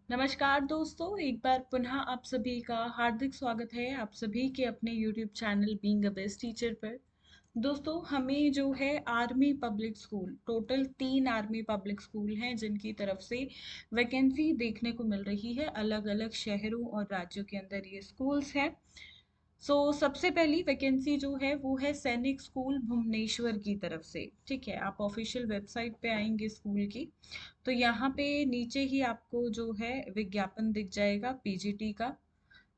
नमस्कार दोस्तों, एक बार पुनः आप सभी का हार्दिक स्वागत है आप सभी के अपने YouTube channel being a best teacher पर। दोस्तों, हमें जो है army public school, total 3 army public school हैं जिनकी तरफ से वैकेंसी देखने को मिल रही है। अलग अलग शहरों और राज्यों के अंदर ये स्कूल्स हैं। सबसे पहली वैकेंसी जो है वो है सैनिक स्कूल भुवनेश्वर की तरफ से। ठीक है, आप ऑफिशियल वेबसाइट पे आएंगे स्कूल की, तो यहाँ पे नीचे ही आपको जो है विज्ञापन दिख जाएगा पीजीटी का।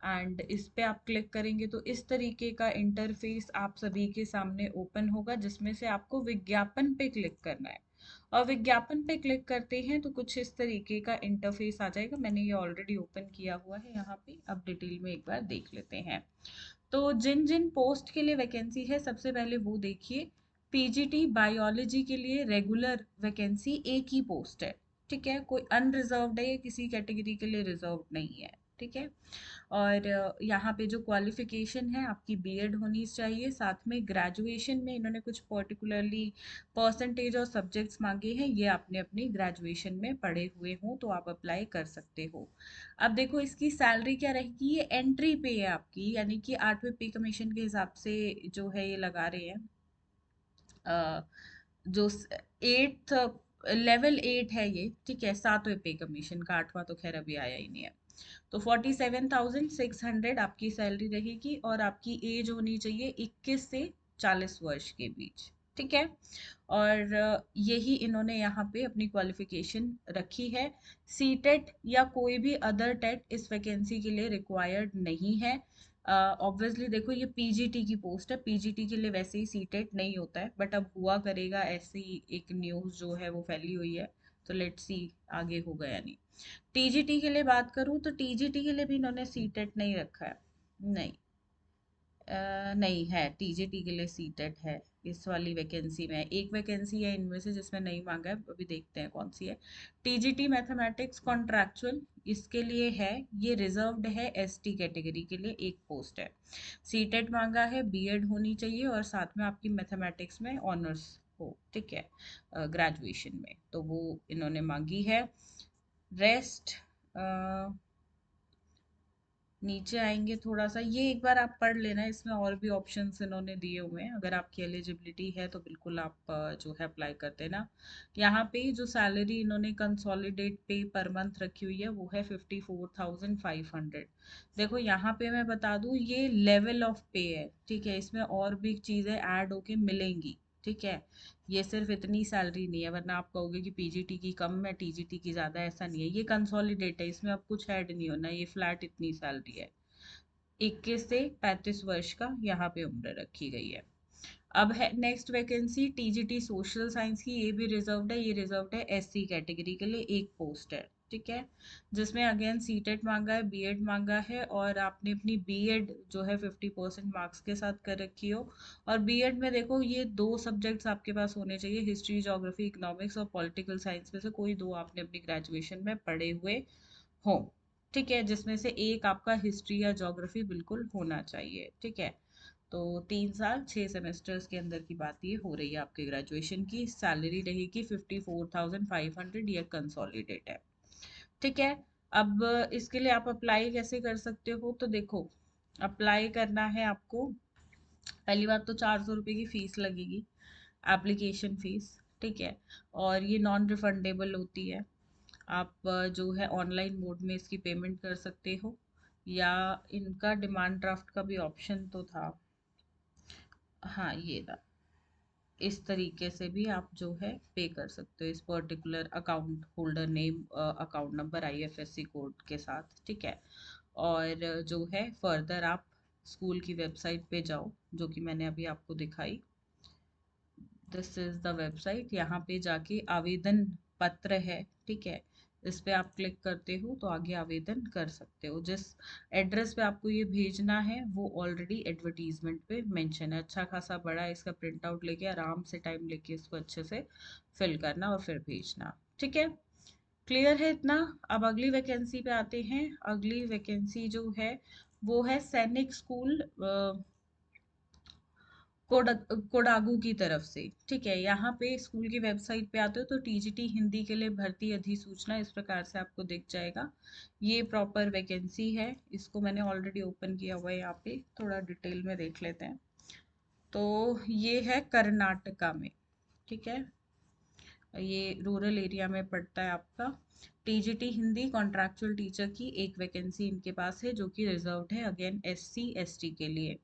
एंड इस पे आप क्लिक करेंगे तो इस तरीके का इंटरफेस आप सभी के सामने ओपन होगा, जिसमें से आपको विज्ञापन पे क्लिक करना है। और विज्ञापन पे क्लिक करते हैं तो कुछ इस तरीके का इंटरफेस आ जाएगा। मैंने ये ऑलरेडी ओपन किया हुआ है यहाँ पे, अब डिटेल में एक बार देख लेते हैं। तो जिन जिन पोस्ट के लिए वैकेंसी है, सबसे पहले वो देखिए। पीजीटी बायोलॉजी के लिए रेगुलर वैकेंसी एक ही पोस्ट है। ठीक है, कोई अनरिजर्व्ड है या किसी कैटेगरी के लिए रिजर्व नहीं है। ठीक है। और यहाँ पे जो क्वालिफिकेशन है आपकी बीएड होनी चाहिए, साथ में ग्रेजुएशन में इन्होंने कुछ पर्टिकुलरली परसेंटेज और सब्जेक्ट्स मांगे हैं, ये आपने अपनी ग्रेजुएशन में पढ़े हुए हो तो आप अप्लाई कर सकते हो। अब देखो इसकी सैलरी क्या रहेगी, ये एंट्री पे है आपकी, यानी कि 8वें पे कमीशन के हिसाब से जो है ये लगा रहे हैं। अ, जो 8th लेवल 8 है ये। ठीक है, 7वें पे कमीशन का, 8वां तो खैर अभी आया ही नहीं है। तो 47,600 आपकी सैलरी रहेगी और आपकी एज होनी चाहिए 21 से 40 वर्ष के बीच। ठीक है। और यही इन्होंने यहाँ पे अपनी क्वालिफिकेशन रखी है। सीटेट या कोई भी अदर टेट इस वैकेंसी के लिए रिक्वायर्ड नहीं है। ऑब्वियसली देखो ये पीजीटी की पोस्ट है, पीजीटी के लिए वैसे ही सीटेट नहीं होता है, बट अब हुआ करेगा, ऐसी एक न्यूज़ जो है वो फैली हुई है। तो लेट्स सी आगे होगा या नहीं। टीजीटी के लिए बात करूं तो टीजीटी के लिए भी इन्होंने सीटेट नहीं रखा है। नहीं, नहीं है, टीजीटी के लिए सीटेट है। इस वाली वैकेंसी में एक वैकेंसी है इनमें से जिसमें नहीं मांगा है, अभी देखते हैं कौन सी है। टीजीटी मैथमेटिक्स कॉन्ट्रैक्चुअल, इसके लिए है, ये रिजर्व्ड है एसटी कैटेगरी के लिए एक पोस्ट है। सीटेट मांगा है, बीएड होनी चाहिए और साथ में आपकी मैथमेटिक्स में ऑनर्स हो। ठीक है, ग्रेजुएशन में, तो वो इन्होंने मांगी है। रेस्ट नीचे आएंगे थोड़ा सा, ये एक बार आप पढ़ लेना, इसमें और भी ऑप्शंस इन्होंने दिए हुए हैं। अगर आपकी एलिजिबिलिटी है तो बिल्कुल आप जो है अप्लाई कर देना। यहाँ पे जो सैलरी इन्होंने कंसोलिडेट पे पर मंथ रखी हुई है वो है 54,500। देखो यहाँ पे मैं बता दूँ, ये लेवल ऑफ पे है। ठीक है, इसमें और भी चीज़ें ऐड होके मिलेंगी। ठीक है, ये सिर्फ इतनी सैलरी नहीं है, वरना आप कहोगे कि पीजीटी की कम है टीजीटी की ज़्यादा, ऐसा नहीं है। ये कंसोलिडेट है, इसमें अब कुछ ऐड नहीं होना, ये फ्लैट इतनी सैलरी है। 21 से 35 वर्ष का यहाँ पे उम्र रखी गई है। अब है next vacancy TGT social science की, ये भी रिजर्व्ड है, ये रिजर्व्ड है एससी कैटेगरी के लिए एक पोस्ट है। ठीक है, जिसमें अगेन सीटेट मांगा है, बीएड मांगा है और आपने अपनी बीएड जो है 50% मार्क्स के साथ कर रखी हो। और बीएड में देखो ये 2 सब्जेक्ट्स आपके पास होने चाहिए, हिस्ट्री ज्योग्राफी इकोनॉमिक्स और पॉलिटिकल साइंस में से कोई 2 आपने अपनी ग्रेजुएशन में पढ़े हुए हो। ठीक है, जिसमें से एक आपका हिस्ट्री या ज्योग्राफी बिल्कुल होना चाहिए। ठीक है, तो 3 साल 6 सेमेस्टर्स के अंदर की बात ये हो रही है आपके ग्रेजुएशन की। सैलरी रहेगी 54,500, ये कंसोलिडेट है। ठीक है। अब इसके लिए आप अप्लाई कैसे कर सकते हो, तो देखो अप्लाई करना है आपको। पहली बात तो 400 रुपये की फीस लगेगी, एप्लीकेशन फीस। ठीक है, और ये नॉन रिफंडेबल होती है। आप जो है ऑनलाइन मोड में इसकी पेमेंट कर सकते हो, या इनका डिमांड ड्राफ्ट का भी ऑप्शन तो था। हाँ ये था, इस तरीके से भी आप जो है पे कर सकते हो, इस particular account holder name, account number, IFSC code के साथ। ठीक है, और जो है फर्दर आप स्कूल की वेबसाइट पे जाओ, जो कि मैंने अभी आपको दिखाई। दिस इज द वेबसाइट, यहाँ पे जाके आवेदन पत्र है। ठीक है, इस पे आप क्लिक करते हो तो आगे आवेदन कर सकते हो। जिस एड्रेस पे आपको ये भेजना है वो ऑलरेडी एडवर्टीजमेंट पे मेंशन है, अच्छा खासा बड़ा है। इसका प्रिंट आउट लेके आराम से टाइम लेके इसको अच्छे से फिल करना और फिर भेजना। ठीक है, क्लियर है इतना। अब अगली वैकेंसी पे आते हैं। अगली वैकेंसी जो है वो है सैनिक स्कूल कोडागू की तरफ से। ठीक है, यहाँ पे स्कूल की वेबसाइट पे आते हो तो टीजीटी हिंदी के लिए भर्ती अधिसूचना इस प्रकार से आपको दिख जाएगा। ये प्रॉपर वैकेंसी है, इसको मैंने ऑलरेडी ओपन किया हुआ है, यहाँ पे थोड़ा डिटेल में देख लेते हैं। तो ये है कर्नाटका में। ठीक है, ये रूरल एरिया में पड़ता है आपका। टीजीटी हिंदी कॉन्ट्रैक्चुअल टीचर की एक वैकेंसी इनके पास है, जो कि रिजर्व्ड है अगेन एससी एसटी के लिए।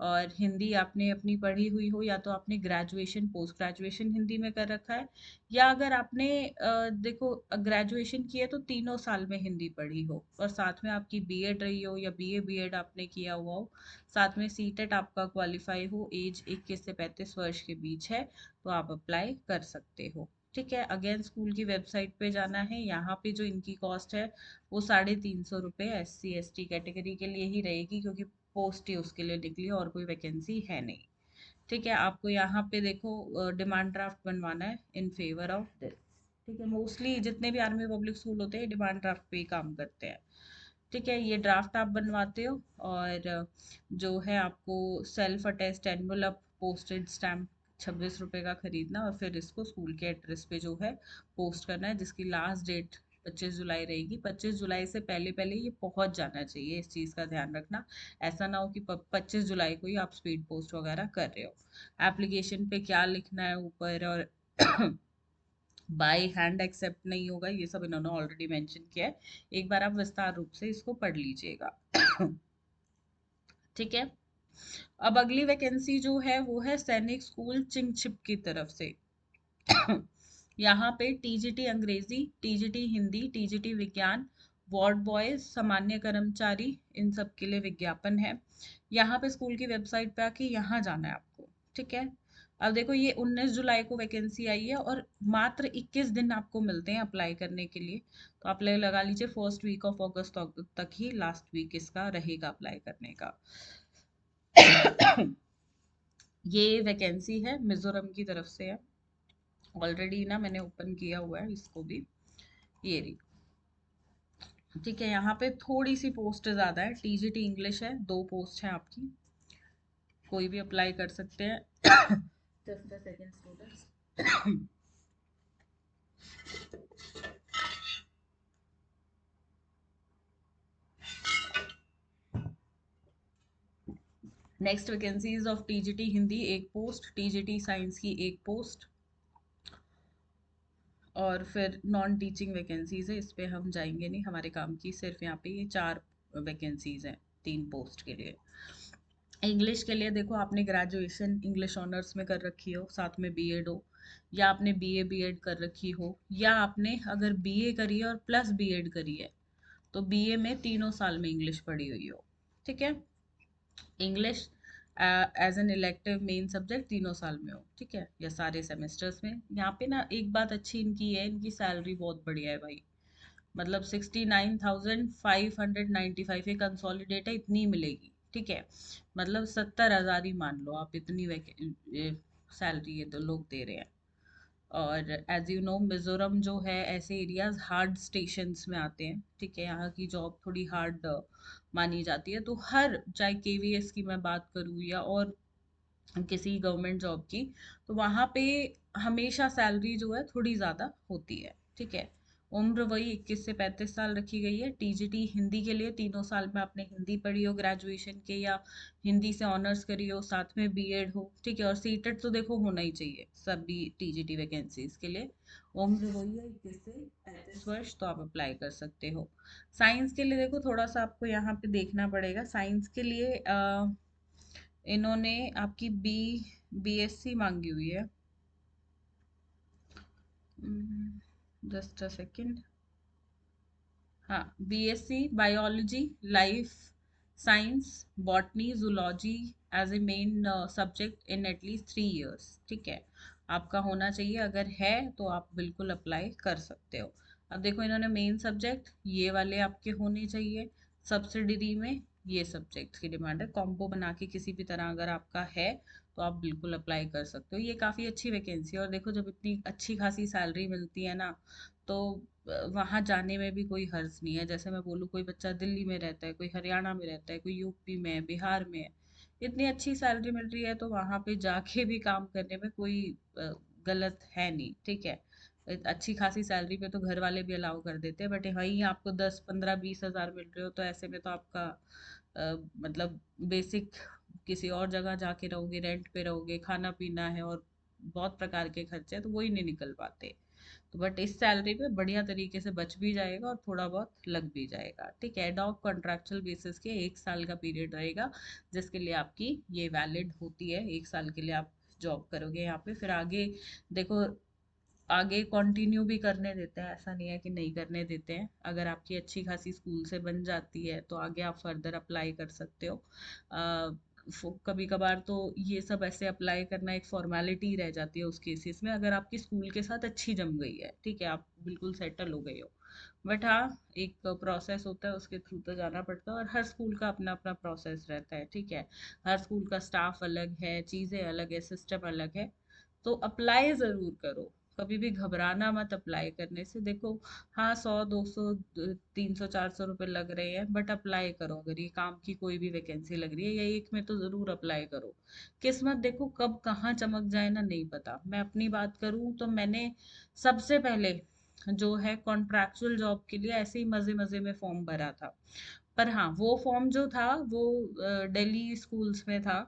और हिंदी आपने अपनी पढ़ी हुई हो, या तो आपने ग्रेजुएशन पोस्ट ग्रेजुएशन हिंदी में कर रखा है, या अगर आपने देखो ग्रेजुएशन की है तो 3 साल में हिंदी पढ़ी हो, और साथ में आपकी बीएड रही हो या बीए बीएड आपने किया हुआ हो, साथ में सीटेट आपका क्वालिफाई हो, एज 21 से 35 वर्ष के बीच है, तो आप अप्लाई कर सकते हो। ठीक है, अगेन स्कूल की वेबसाइट पे जाना है। यहाँ पे जो इनकी कॉस्ट है वो 350 रुपये एससी एसटी कैटेगरी के लिए ही रहेगी, क्योंकि पोस्ट ही उसके लिए निकली है और कोई वैकेंसी है नहीं। ठीक है, आपको यहाँ पे देखो डिमांड ड्राफ्ट बनवाना है इन फेवर ऑफ दिस। ठीक है, मोस्टली जितने भी आर्मी पब्लिक स्कूल होते हैं डिमांड ड्राफ्ट पे ही काम करते हैं। ठीक है, ये ड्राफ्ट आप बनवाते हो, और जो है आपको self attest envelope posted stamp 26 रुपये का खरीदना, और फिर इसको स्कूल के एड्रेस पे जो है पोस्ट करना है, जिसकी लास्ट डेट 25 जुलाई रहेगी। 25 जुलाई से पहले पहले ये पहुंच जाना चाहिए, इस चीज़ का ध्यान रखना। ऐसा ना हो कि 25 जुलाई को ही आप स्पीड पोस्ट वगैरह कर रहे हो। एप्लीकेशन पे क्या लिखना है ऊपर, और बाय हैंड एक्सेप्ट नहीं होगा, ये सब इन्होंने ऑलरेडी मेंशन किया है। एक बार आप विस्तार रूप से इसको पढ़ लीजिएगा। ठीक है, अब अगली वैकेंसी जो है वो है सैनिक स्कूल चिंगछिप की तरफ से। यहाँ पे टीजीटी अंग्रेजी, टीजीटी हिंदी, टीजीटी विज्ञान, वार्ड बॉयज, सामान्य कर्मचारी, इन सब के लिए विज्ञापन है। यहाँ पे स्कूल की वेबसाइट पे आके यहाँ जाना है आपको। ठीक है, अब देखो ये 19 जुलाई को वैकेंसी आई है, और मात्र 21 दिन आपको मिलते हैं अप्लाई करने के लिए। तो आप लगा लीजिए फर्स्ट वीक ऑफ अगस्त तक ही लास्ट वीक इसका रहेगा अप्लाई करने का। ये वैकेंसी है मिजोरम की तरफ से है, ऑलरेडी ना मैंने ओपन किया हुआ है इसको भी, ये रही। ठीक है, यहाँ पे थोड़ी सी पोस्ट ज़्यादा है, टीजीटी इंग्लिश है, 2 पोस्ट है आपकी, कोई भी अप्लाई कर सकते हैं। Just a second students. Next vacancies of TGT Hindi 1 post, TGT science की 1 पोस्ट, और फिर नॉन टीचिंग वैकेंसीज है, इस पे हम जाएंगे नहीं, हमारे काम की सिर्फ यहाँ पे ये 4 वैकेंसीज हैं 3 पोस्ट के लिए। इंग्लिश के लिए देखो, आपने ग्रेजुएशन इंग्लिश ऑनर्स में कर रखी हो, साथ में बीएड हो, या आपने बीए बीएड कर रखी हो, या आपने अगर बीए करी है और प्लस बीएड करी है, तो बीए में 3 साल में इंग्लिश पढ़ी हुई हो। ठीक है, English as an elective main subject 3 साल में हो। ठीक है, या सारे सेमेस्टर्स में। यहाँ पे ना एक बात अच्छी इनकी है, इनकी सैलरी बहुत बढ़िया है भाई। मतलब 69,595 ये कंसोलिडेट है, इतनी मिलेगी। ठीक है, मतलब 70,000 ही मान लो आप, इतनी सैलरी ये तो लोग दे रहे हैं। और एज यू नो मिजोरम जो है ऐसे एरियाज हार्ड स्टेशंस में आते हैं। ठीक है, यहाँ की जॉब थोड़ी हार्ड मानी जाती है, तो हर चाहे केवीएस की मैं बात करूँ या और किसी गवर्नमेंट जॉब की, तो वहाँ पे हमेशा सैलरी जो है थोड़ी ज़्यादा होती है। ठीक है, उम्र वही 21 से 35 साल रखी गई है। टीजीटी हिंदी के लिए 3 साल में आपने हिंदी पढ़ी हो ग्रेजुएशन के, या हिंदी से ऑनर्स करी हो, साथ में बीएड हो। ठीक है, और सीटेट तो देखो होना ही चाहिए सभी टीजीटी वैकेंसीज के लिए। उम्र वही है 21 से 35 वर्ष, तो आप अप्लाई कर सकते हो। साइंस के लिए देखो थोड़ा सा आपको यहाँ पे देखना पड़ेगा। साइंस के लिए इन्होंने आपकी बीएससी मांगी हुई है। Just a second. हाँ, BSc biology, life science, botany, zoology as a main subject in at least 3 years. ठीक है, आपका होना चाहिए, अगर है तो आप बिल्कुल अप्लाई कर सकते हो। अब देखो इन्होंने मेन सब्जेक्ट ये वाले आपके होने चाहिए, सब्सिडरी में ये सब्जेक्ट की डिमांड है। कॉम्बो बना के किसी भी तरह अगर आपका है तो आप बिल्कुल अप्लाई कर सकते हो। ये काफ़ी अच्छी वैकेंसी है, और देखो जब इतनी अच्छी खासी सैलरी मिलती है ना, तो वहाँ जाने में भी कोई हर्ज नहीं है। जैसे मैं बोलूँ, कोई बच्चा दिल्ली में रहता है, कोई हरियाणा में रहता है, कोई यूपी में है, बिहार में है, इतनी अच्छी सैलरी मिल रही है तो वहां पे जाके भी काम करने में कोई गलत है नहीं, ठीक है। अच्छी खासी सैलरी पे तो घर वाले भी अलाउ कर देते हैं, बट वहीं आपको 10 15 20 हज़ार मिल रहे हो तो ऐसे में तो आपका मतलब बेसिक किसी और जगह जाके रहोगे, रेंट पे रहोगे, खाना पीना है और बहुत प्रकार के खर्चे हैं, तो वही नहीं निकल पाते। तो बट इस सैलरी पे बढ़िया तरीके से बच भी जाएगा और थोड़ा बहुत लग भी जाएगा, ठीक है। एडॉक कॉन्ट्रैक्चुअल बेसिस के 1 साल का पीरियड रहेगा, जिसके लिए आपकी ये वैलिड होती है। 1 साल के लिए आप जॉब करोगे यहाँ पे, फिर आगे देखो, आगे कंटिन्यू भी करने देते हैं, ऐसा नहीं है कि नहीं करने देते हैं। अगर आपकी अच्छी खासी स्कूल से बन जाती है तो आगे आप फर्दर अप्लाई कर सकते हो। कभी कभार तो ये सब ऐसे अप्लाई करना एक फॉर्मेलिटी रह जाती है उस केसेस में, अगर आपकी स्कूल के साथ अच्छी जम गई है, ठीक है, आप बिल्कुल सेटल हो गए हो। बट हाँ, एक प्रोसेस होता है, उसके थ्रू तो जाना पड़ता है, और हर स्कूल का अपना अपना प्रोसेस रहता है, ठीक है। हर स्कूल का स्टाफ अलग है, चीज़ें अलग है, सिस्टम अलग है। तो अप्लाई ज़रूर करो, कभी भी घबराना मत अप्लाई करने से। देखो, हाँ, 100 200 300 400 रुपये लग रहे हैं, बट अप्लाई करो। अगर ये काम की कोई भी वैकेंसी लग रही है या एक में, तो ज़रूर अप्लाई करो। किस्मत देखो कब कहाँ चमक जाए ना, नहीं पता। मैं अपनी बात करूँ तो मैंने सबसे पहले जो है कॉन्ट्रैक्चुअल जॉब के लिए ऐसे ही मज़े मज़े में फॉर्म भरा था। पर हाँ, वो फॉर्म जो था वो दिल्ली स्कूल्स में था।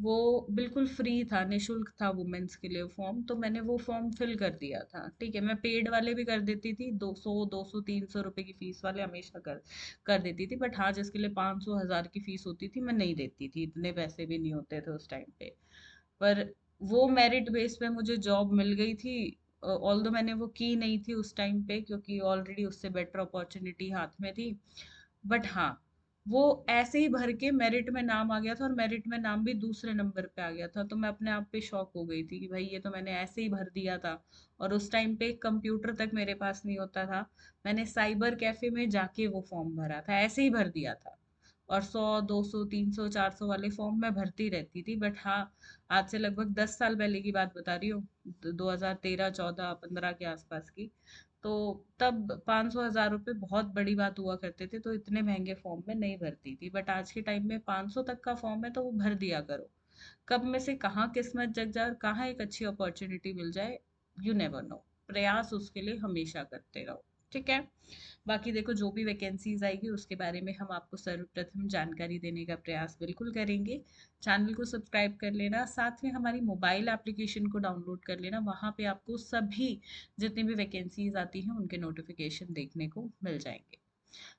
वो बिल्कुल फ्री था, निशुल्क था वुमेन्स के लिए फॉर्म, तो मैंने वो फॉर्म फिल कर दिया था, ठीक है। मैं पेड वाले भी कर देती थी, 200 200 300 रुपए की फीस वाले हमेशा कर देती थी। बट हाँ, जिसके लिए 500 1000 की फीस होती थी, मैं नहीं देती थी, इतने पैसे भी नहीं होते थे उस टाइम पे। पर वो मेरिट बेस पे मुझे जॉब मिल गई थी। ऑल्दो मैंने वो की नहीं थी उस टाइम पे, क्योंकि ऑलरेडी उससे बेटर अपॉर्चुनिटी हाथ में थी। बट हाँ, वो ऐसे ही भर के मेरिट में नाम आ गया था, और मेरिट में नाम भी दूसरे नंबर पे आ गया था, तो मैं अपने आप पे शॉक हो गई थी कि भाई ये तो मैंने ऐसे ही भर दिया था। और उस टाइम पे कंप्यूटर तक मेरे पास नहीं होता था, मैंने साइबर कैफे में जाके वो फॉर्म भरा था, ऐसे ही भर दिया था। और 100 200 300 400 वाले फॉर्म मैं भरती रहती थी। बट हाँ, आज से लगभग 10 साल पहले की बात बता रही हूँ, 2013 14 15 के आसपास की। तो तब 500 1000 रुपये बहुत बड़ी बात हुआ करते थे, तो इतने महंगे फॉर्म में नहीं भरती थी। बट आज के टाइम में 500 तक का फॉर्म है तो वो भर दिया करो। कब में से कहाँ किस्मत जग जाए और कहाँ एक अच्छी अपॉर्चुनिटी मिल जाए, यू नेवर नो। प्रयास उसके लिए हमेशा करते रहो, ठीक है। बाकी देखो, जो भी वैकेंसीज आएगी उसके बारे में हम आपको सर्वप्रथम जानकारी देने का प्रयास बिल्कुल करेंगे। चैनल को सब्सक्राइब कर लेना, साथ में हमारी मोबाइल एप्लीकेशन को डाउनलोड कर लेना, वहाँ पे आपको सभी जितनी भी वैकेंसीज आती हैं उनके नोटिफिकेशन देखने को मिल जाएंगे।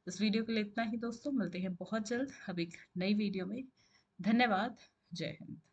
इस वीडियो के लिए इतना ही दोस्तों, मिलते हैं बहुत जल्द अब एक नई वीडियो में। धन्यवाद। जय हिंद।